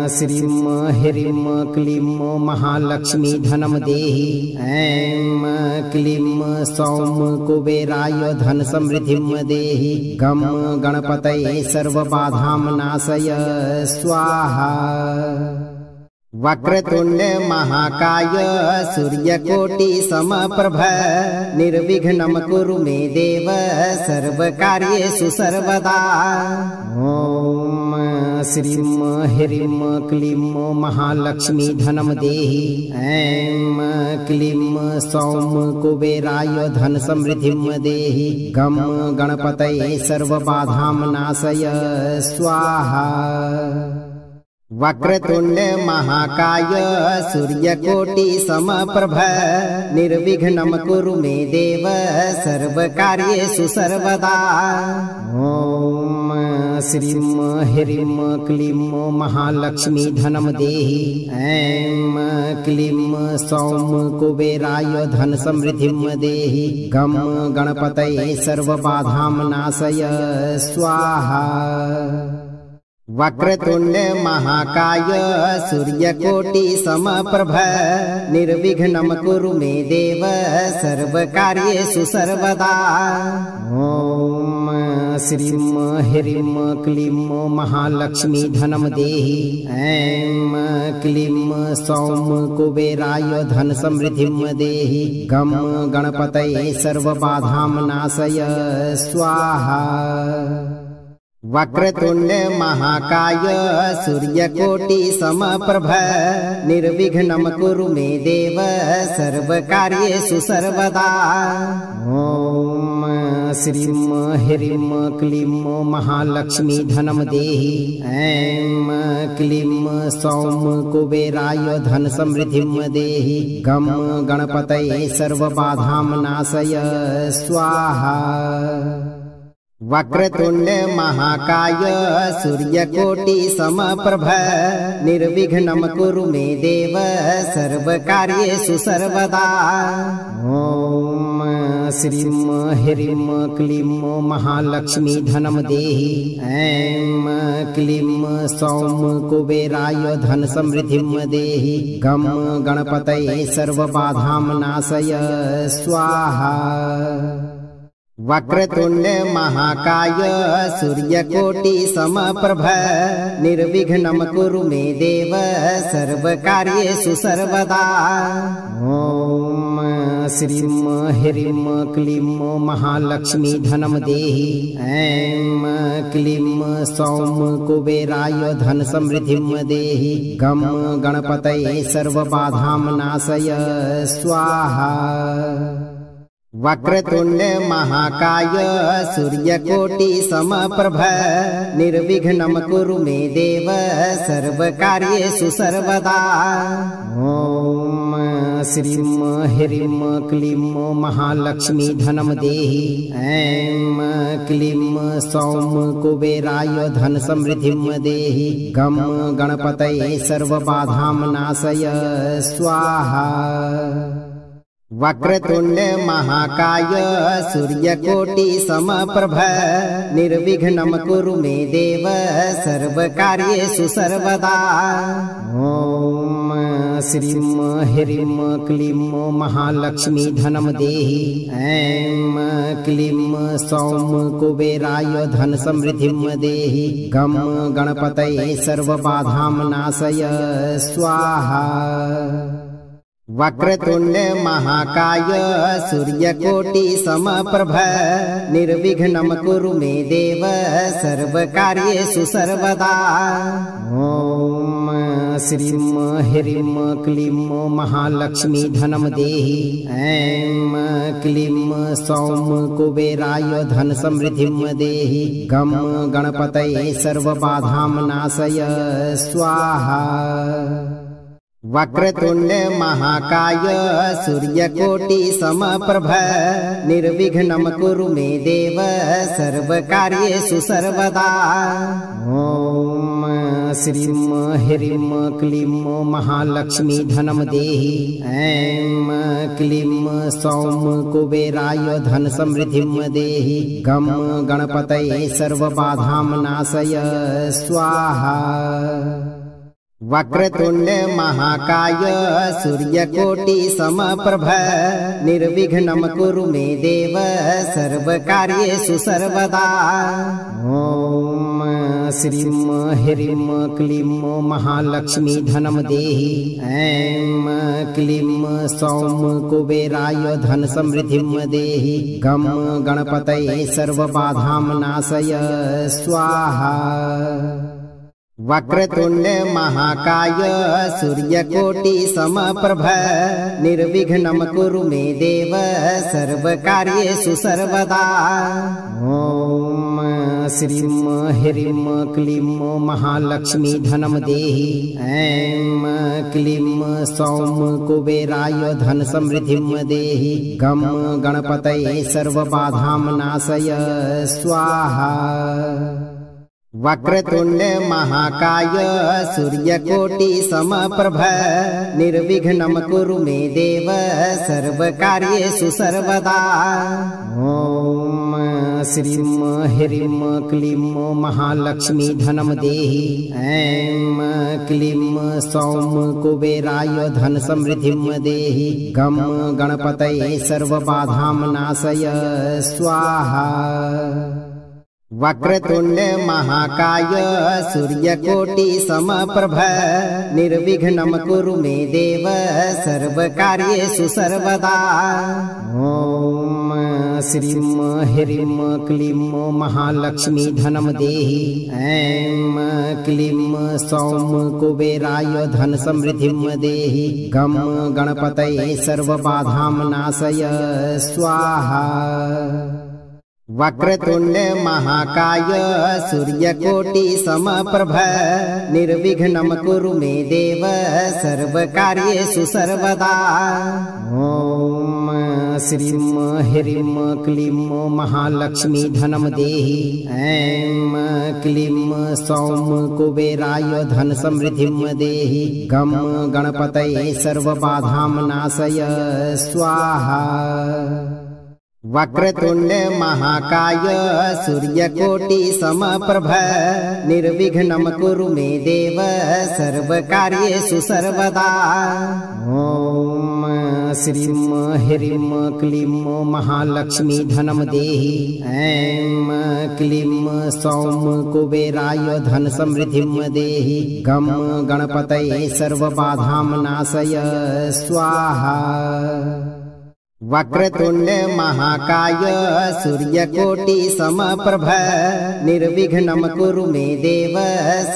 श्रीं ह्रीं क्लीं महालक्ष्मी धनं देहि। ऐं क्लीं सौं कुबेराय धन समृद्धिं देहि। गं गणपतये सर्वबाधां नाशय स्वाहा। वक्रतुंड महाकाय सूर्यकोटि समप्रभ निर्विघ्नं कुरु मे देव सर्वकार्येषु सर्वदा। ओम श्रीं ह्रीं क्लीं महालक्ष्मी धनं देहि। ऐं क्लीं सौं कुबेराय धन समृद्धिं देहि। गं गणपतये सर्वबाधां नाशय स्वाहा। वक्रतुंड महाकाय सूर्यकोटि समप्रभ निर्विघ्नं कुरु मे देव सर्वकार्येषु सर्वदा। ओम श्रीं ह्रीं क्लीं महालक्ष्मी धनं देहि। ऐं क्लीं सौं कुबेराय धन समृद्धिं देहि। गं गणपतये सर्वबाधां नाशय स्वाहा। वक्रतुंड महाकाय सूर्यकोटि समप्रभ निर्विघ्नं कुरु मे देव सर्वकार्येषु सर्वदा। ओम श्रीं ह्रीं क्लीं महालक्ष्मी धनं देहि। ऐं क्लीं सौं कुबेराय धन समृद्धिं देहि। गं गणपतये सर्वबाधां नाशय स्वाहा। वक्रतुंड महाकाय सूर्यकोटि समप्रभ निर्विघ्नं कुरु मे देव सर्वकार्येषु सर्वदा। ओम श्रीं ह्रीं क्लीं महालक्ष्मी धनं देहि। ऐं क्लीं सौं कुबेराय धन समृद्धिं देहि। गं गणपतये सर्वबाधां नाशय स्वाहा। वक्रतुंड महाकाय सूर्यकोटि समप्रभ निर्विघ्नं कुरु मे देव सर्वकार्येषु सर्वदा। ॐ श्रीं ह्रीं क्लीं महालक्ष्मी धनं देहि। ऐं क्लीं सौं कुबेराय धन समृद्धिं देहि। गं गणपतये सर्वबाधां नाशय स्वाहा। वक्रतुंड महाकाय सूर्यकोटि समप्रभ निर्विघ्नं कुरु मे देव सर्वकार्येषु सर्वदा। ॐ श्रीं ह्रीं क्लीं महालक्ष्मी धनं देहि। ऐं क्लीं सौं कुबेराय धन समृद्धिं देहि। गं गणपतये सर्वबाधां नाशय स्वाहा। वक्रतुंड महाकाय सूर्यकोटि समप्रभ निर्विघ्नं कुरु मे देव सर्वकार्येषु सर्वदा। ॐ श्रीं ह्रीं क्लीं महालक्ष्मी धनं देहि। ऐं क्लीं सौं कुबेराय धन समृद्धिं देहि। गं गणपतये सर्वबाधां नाशय स्वाहा। वक्रतुंड महाकाय सूर्यकोटि समप्रभ निर्विघ्नं कुरु मे देव सर्वकार्येषु सर्वदा। ॐ श्रीं ह्रीं क्लीं महालक्ष्मी धनं देहि। ऐं क्लीं सौं कुबेराय धन समृद्धिं देहि। गं गणपतये सर्वबाधां नाशय स्वाहा। वक्रतुंड महाकाय सूर्यकोटि समप्रभ निर्विघ्नं कुरु मे देव सर्वकार्येषु सर्वदा। ॐ श्रीं ह्रीं क्लीं महालक्ष्मी धनं देहि। ऐं क्लीं सौं कुबेराय धन समृद्धिं देहि। गं गणपतये सर्वबाधां नाशय स्वाहा। वक्रतुंड महाकाय सूर्यकोटि समप्रभ निर्विघ्नं कुरु मे देव सर्वकार्येषु सर्वदा। ॐ श्रीं ह्रीं क्लीं महालक्ष्मी धनं देहि। ऐं क्लीं सौं कुबेराय धन समृद्धिं देहि। गं गणपतये सर्वबाधां नाशय स्वाहा। वक्रतुंड महाकाय सूर्यकोटि समप्रभ निर्विघ्नं कुरु मे देव सर्वकार्येषु सर्वदा। ॐ श्रीं ह्रीं क्लीं महालक्ष्मी धनं देहि। ऐं क्लीं सौं कुबेराय धन समृद्धिं देहि। गं गणपतये सर्वबाधां नाशय स्वाहा। वक्रतुंड महाकाय सूर्यकोटि समप्रभ निर्विघ्नं कुरु मे देव सर्वकार्येषु सर्वदा। ॐ श्रीं ह्रीं क्लीं महालक्ष्मी धनं देहि। ऐं क्लीं सौं कुबेराय धन समृद्धिं देहि। गं गणपतये सर्वबाधां नाशय स्वाहा। वक्रतुंड महाकाय सूर्यकोटि समप्रभ निर्विघ्नं कुरु मे देव सर्वकार्येषु सर्वदा। ॐ श्रीं ह्रीं क्लीं महालक्ष्मी धनं देहि। ऐं क्लीं सौं कुबेराय धन समृद्धिं देहि। गं गणपतये सर्वबाधां नाशय स्वाहा। वक्रतुंड महाकाय सूर्यकोटि समप्रभ निर्विघ्नं कुरु मे देव सर्वकार्येषु सर्वदा। ॐ श्रीं ह्रीं क्लीं महालक्ष्मी धनं देहि। ऐं क्लीं सौं कुबेराय धन समृद्धिं देहि। गं गणपतये सर्वबाधां नाशय स्वाहा। वक्रतुंड महाकाय सूर्यकोटि समप्रभ निर्विघ्नं कुरु मे देव सर्वकार्येषु सर्वदा। ओम श्रीं ह्रीं क्लीं महालक्ष्मी धनं देहि। ऐं क्लीं सौं कुबेराय धन समृद्धिं देहि। गं गणपतये सर्वबाधां नाशय स्वाहा। वक्रतुंड महाकाय सूर्यकोटि समप्रभ निर्विघ्नं कुरु मे देव सर्वकार्येषु सर्वदा। ओम श्रीं ह्रीं क्लीं महालक्ष्मी धनं देहि। ऐं क्लीं सौं कुबेराय धन समृद्धिं देहि। गं गणपतये सर्वबाधां नाशय स्वाहा। वक्रतुंड महाकाय सूर्यकोटि समप्रभ निर्विघ्नं कुरु मे देव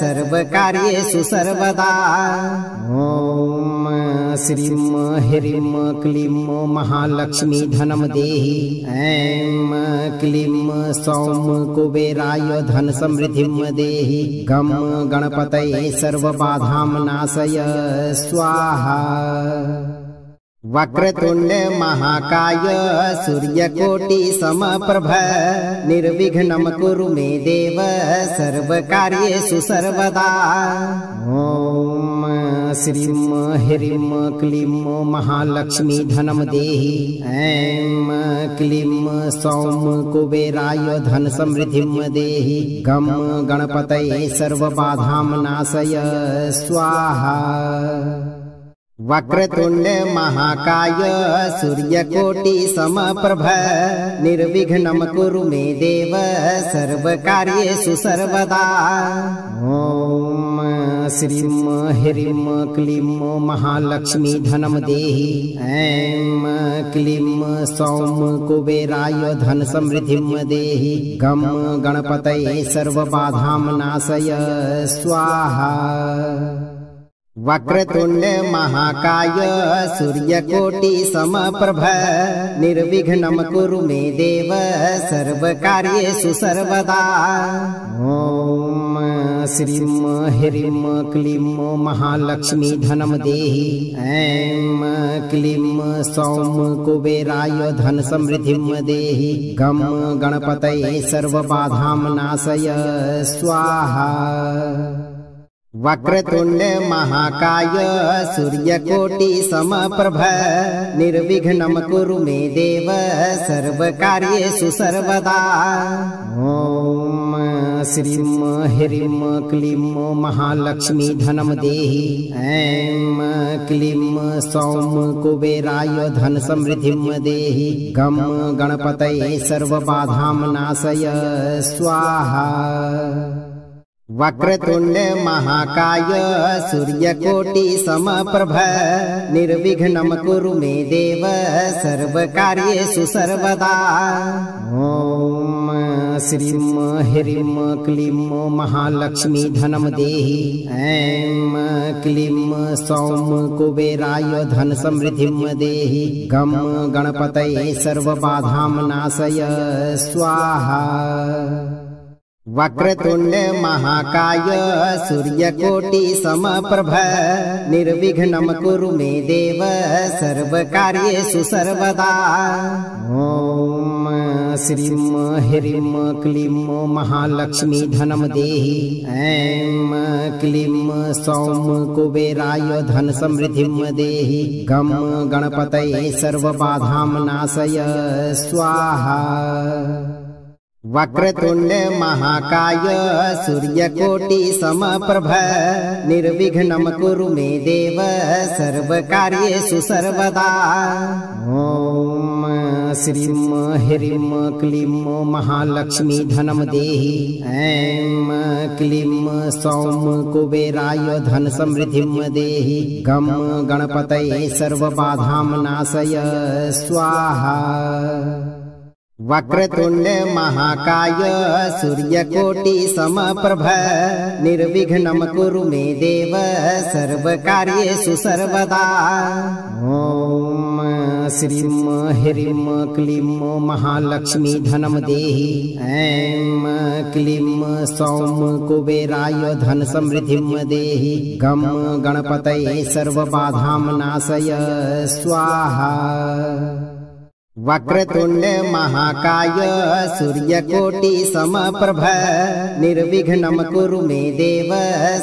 सर्वकार्येषु सर्वदा। ओम श्रीं ह्रीं क्लीं महालक्ष्मी धनं देहि। ऐं क्लीं सौं कुबेराय धन समृद्धिं देहि। गं गणपतये सर्वबाधां नाशय स्वाहा। वक्रतुंड महाकाय सूर्यकोटि समप्रभ निर्विघ्नं कुरु मे देव सर्वकार्येषु सर्वदा। ओम श्रीं ह्रीं क्लीं महालक्ष्मी धनं देहि। ऐं क्लीं सौं कुबेराय धन समृद्धिं देहि। गं गणपतये सर्वबाधां नाशय स्वाहा। वक्रतुंड महाकाय सूर्यकोटि समप्रभ निर्विघ्नं कुरु मे देव सर्वकार्येषु सर्वदा। ओम श्रीं ह्रीं क्लीं महालक्ष्मी धनं देहि। ऐं क्लीं सौं कुबेराय धन समृद्धिं देहि। गं गणपतये सर्वबाधां नाशय स्वाहा। वक्रतुंड महाकाय सूर्यकोटि समप्रभ निर्विघ्नं कुरु मे देव सर्वकार्येषु सर्वदा। ओम श्रीं ह्रीं क्लीं महालक्ष्मी धनं देहि। ऐं क्लीं सौं कुबेराय धन समृद्धिं देहि। गं गणपतये सर्वबाधां नाशय स्वाहा। वक्रतुंड महाकाय सूर्यकोटि समप्रभ निर्विघ्नं कुरु मे देव सर्वकार्येषु सर्वदा। ओम श्रीं ह्रीं क्लीं महालक्ष्मी धनं देहि। ऐं क्लीं सौं कुबेराय धन समृद्धिं देहि। गं गणपतये सर्वबाधां नाशय स्वाहा। वक्रतुंड महाकाय सूर्यकोटि समप्रभ निर्विघ्नं कुरु मे देव सर्वकार्येषु सर्वदा। ओम श्रीं ह्रीं क्लीं महालक्ष्मी धनं देहि। ऐं क्लीं सौं कुबेराय धन समृद्धिं देहि। गं गणपतये सर्वबाधां नाशय स्वाहा। वक्रतुंड महाकाय सूर्यकोटि समप्रभ निर्विघ्नं कुरु मे देव सर्वकार्येषु सर्वदा। ओम श्रीं ह्रीं क्लीं महालक्ष्मी धनं देहि। ऐं क्लीं सौं कुबेराय धन समृद्धिं देहि। गं गणपतये सर्वबाधां नाशय स्वाहा। वक्रतुंड महाकाय सूर्यकोटि समप्रभ निर्विघ्नं कुरु मे देव सर्वकार्येषु सर्वदा। ओम श्रीं ह्रीं क्लीं महालक्ष्मी धनं देहि। ऐं क्लीं सौं कुबेराय धन समृद्धिं देहि। गं गणपतये सर्वबाधां नाशय स्वाहा। वक्रतुंड महाकाय सूर्यकोटि समप्रभ निर्विघ्नं कुरु मे देव सर्वकार्येषु सर्वदा। ओम श्रीं ह्रीं क्लीं महालक्ष्मी धनं देहि। ऐं क्लीं सौं कुबेराय धन समृद्धिं देहि। गं गणपतये सर्वबाधां नाशय स्वाहा। वक्रतुंड महाकाय सूर्यकोटि समप्रभ निर्विघ्नं कुरु मे देव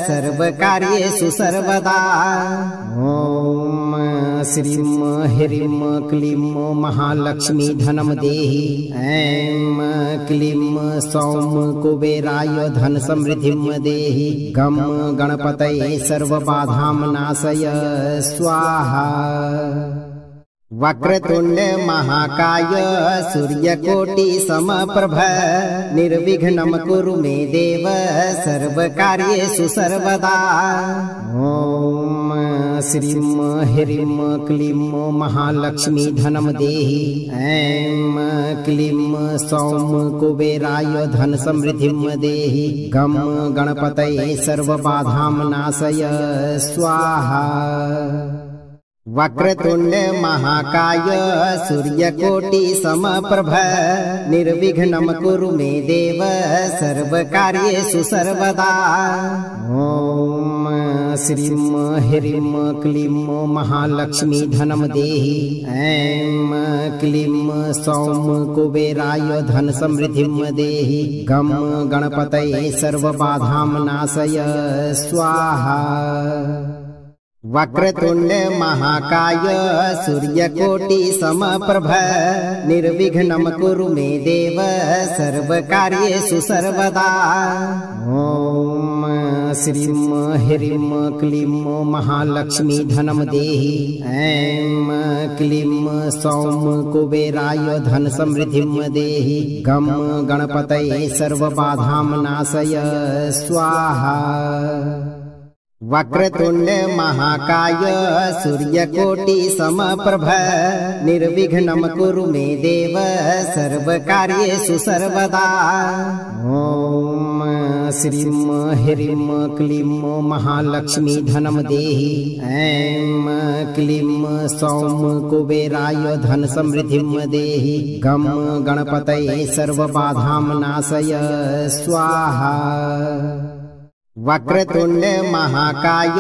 सर्वकार्येषु सर्वदा। ॐ श्रीं ह्रीं क्लीं महालक्ष्मी धनं देहि। ऐं क्लीं सौं कुबेराय धन समृद्धिं देहि। गं गणपतये सर्वबाधां नाशय स्वाहा। वक्रतुंड महाकाय सूर्यकोटि समप्रभ निर्विघ्नं कुरु मे देव सर्वकार्येषु सर्वदा। ॐ श्रीं ह्रीं क्लीं महालक्ष्मी धनं देहि। ऐं क्लीं सौं कुबेराय धन समृद्धिं देहि। गं गणपतये सर्वबाधां नाशय स्वाहा। वक्रतुंड महाकाय सूर्यकोटि समप्रभ निर्विघ्नं कुरु मे देव सर्वकार्येषु सर्वदा। ॐ श्रीं ह्रीं क्लीं महालक्ष्मी धनं देहि। ऐं क्लीं सौं कुबेराय धन समृद्धिं देहि। गं गणपतये सर्वबाधां नाशय स्वाहा। वक्रतुंड महाकाय सूर्यकोटि समप्रभ निर्विघ्नं कुरु मे देव सर्वकार्येषु सर्वदा। ॐ श्रीं ह्रीं क्लीं महालक्ष्मी धनं देहि। ऐं क्लीं सौं कुबेराय धन समृद्धिं देहि। गं गणपतये सर्वबाधां नाशय स्वाहा। वक्रतुंड महाकाय सूर्यकोटि समप्रभ निर्विघ्नं कुरु मे देव सर्वकार्येषु सर्वदा। ॐ श्रीं ह्रीं क्लीं महालक्ष्मी धनं देहि। ऐं क्लीं सौं कुबेराय धन समृद्धिं देहि। गं गणपतये सर्वबाधां नाशय स्वाहा। वक्रतुंड महाकाय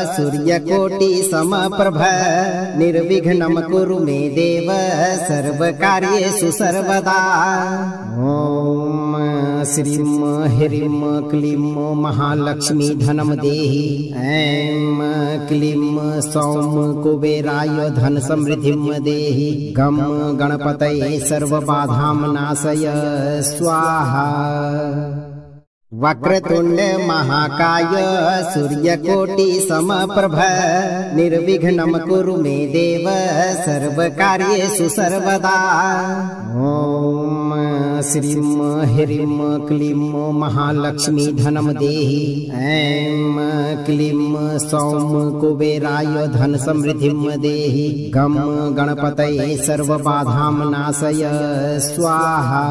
सूर्यकोटि समप्रभ निर्विघ्नं कुरु मे देव सर्वकार्येषु सर्वदा। ॐ श्रीं ह्रीं क्लीं महालक्ष्मी धनं देहि। ऐं क्लीं सौं कुबेराय धन समृद्धिं देहि। गं गणपतये सर्वबाधां नाशय स्वाहा। वक्रतुंड महाकाय सूर्यकोटि समप्रभ निर्विघ्नं कुरु मे देव सर्वकार्येषु सर्वदा। ॐ श्रीं ह्रीं क्लीं महालक्ष्मी धनं देहि। ऐं क्लीं सौं कुबेराय धन समृद्धिं देहि। गं गणपतये सर्वबाधां नाशय स्वाहा।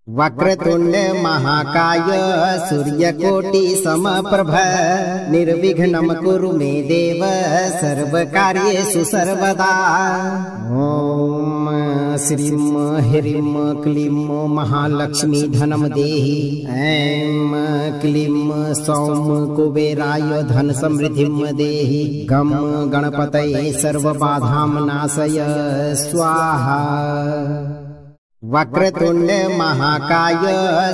वक्रतुंड महाकाय सूर्यकोटि समप्रभ निर्विघ्नं कुरु मे देव सर्वकार्येषु सर्वदा। ॐ श्रीं ह्रीं क्लीं महालक्ष्मी धनं देहि। ऐं क्लीं सौं कुबेराय धन समृद्धिं देहि। गं गणपतये सर्वबाधां नाशय स्वाहा। वक्रतुंड महाकाय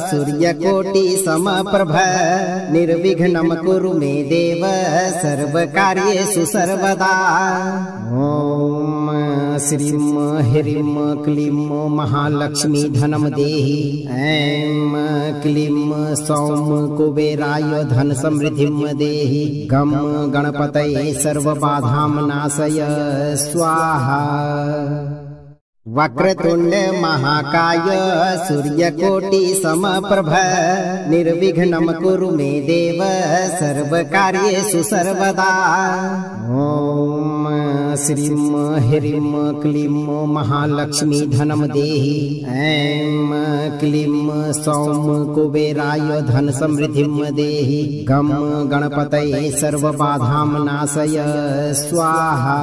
सूर्यकोटि समप्रभ निर्विघ्नं कुरु मे देव सर्वकार्येषु सर्वदा। ॐ श्रीं ह्रीं क्लीं महालक्ष्मी धनं देहि। ऐं क्लीं सौं कुबेराय धन समृद्धिं देहि। गं गणपतये सर्वबाधां नाशय स्वाहा। वक्रतुंड महाकाय सूर्यकोटि समप्रभ निर्विघ्नं कुरु मे देव सर्वकार्येषु सर्वदा। ॐ श्रीं ह्रीं क्लीं महालक्ष्मी धनं देहि। ऐं क्लीं सौं कुबेराय धन समृद्धिं देहि। गं गणपतये सर्वबाधां नाशय स्वाहा।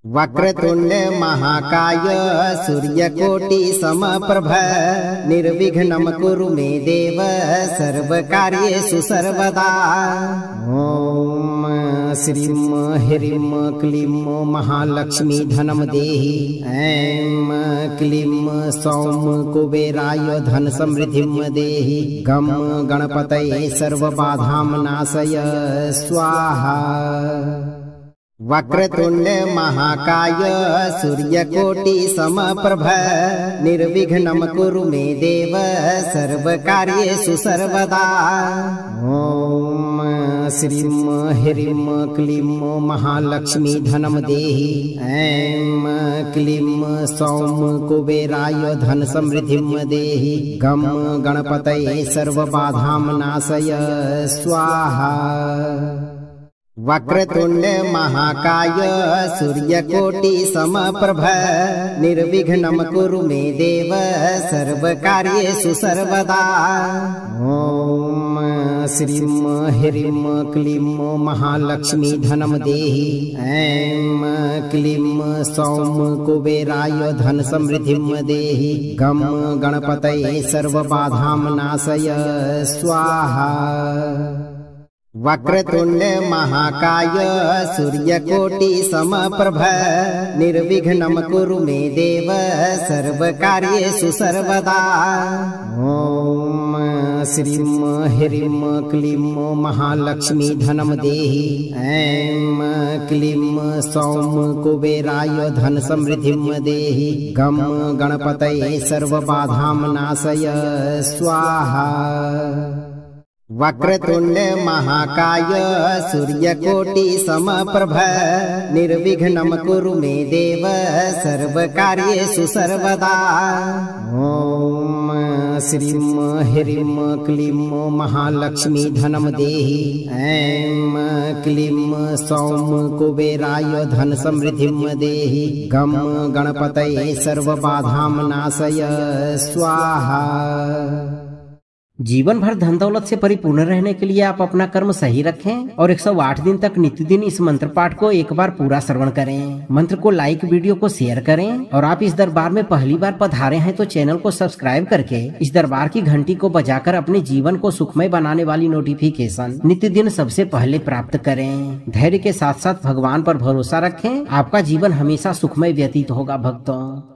वक्रतुंड महाकाय सूर्यकोटि समप्रभ निर्विघ्नं कुरु मे देव सर्वकार्येषु सर्वदा। ओम श्रीं ह्रीं क्लीं महालक्ष्मी धनं देहि। ऐं क्लीं सौं कुबेराय धन समृद्धिं देहि। गं गणपतये सर्वबाधां नाशय स्वाहा। वक्रतुंड महाकाय सूर्यकोटि समप्रभ निर्विघ्नं कुरु मे देव सर्वकार्येषु सर्वदा। ओम श्रीं ह्रीं क्लीं महालक्ष्मी धनं देहि। ऐं क्लीं सौं कुबेराय धन समृद्धिं देहि। गं गणपतये सर्वबाधां नाशय स्वाहा। वक्रतुंड महाकाय सूर्यकोटि समप्रभ निर्विघ्नं कुरु मे देव सर्वकार्येषु सर्वदा। ओम श्रीं ह्रीं क्लीं महालक्ष्मी धनं देहि। ऐं क्लीं सौं कुबेराय धन समृद्धिं देहि। गं गणपतये सर्वबाधां नाशय स्वाहा। वक्रतुंड महाकाय सूर्यकोटि समप्रभ निर्विघ्नं कुरु मे देव सर्वकार्येषु सर्वदा। ओम श्रीं ह्रीं क्लीं महालक्ष्मी धनं देहि। ऐं क्लीं सौं कुबेराय धन समृद्धिं देहि। गं गणपतये सर्वबाधां नाशय स्वाहा। वक्रतुंड महाकाय सूर्यकोटि समप्रभ निर्विघ्नं कुरु मे देव सर्वकार्येषु सर्वदा। ओम श्रीं ह्रीं क्लीं महालक्ष्मी धनं देहि। ऐं क्लीं सौं कुबेराय धन समृद्धिं देहि। गं गणपतये सर्वबाधां नाशय स्वाहा।
जीवन भर धन दौलत से परिपूर्ण रहने के लिए आप अपना कर्म सही रखें और 108 दिन तक नित्य इस मंत्र पाठ को एक बार पूरा श्रवण करें। मंत्र को लाइक, वीडियो को शेयर करें और आप इस दरबार में पहली बार पधारे हैं तो चैनल को सब्सक्राइब करके इस दरबार की घंटी को बजाकर अपने जीवन को सुखमय बनाने वाली नोटिफिकेशन नित्य दिन सबसे पहले प्राप्त करें। धैर्य के साथ साथ भगवान पर भरोसा रखें, आपका जीवन हमेशा सुखमय व्यतीत होगा भक्तों।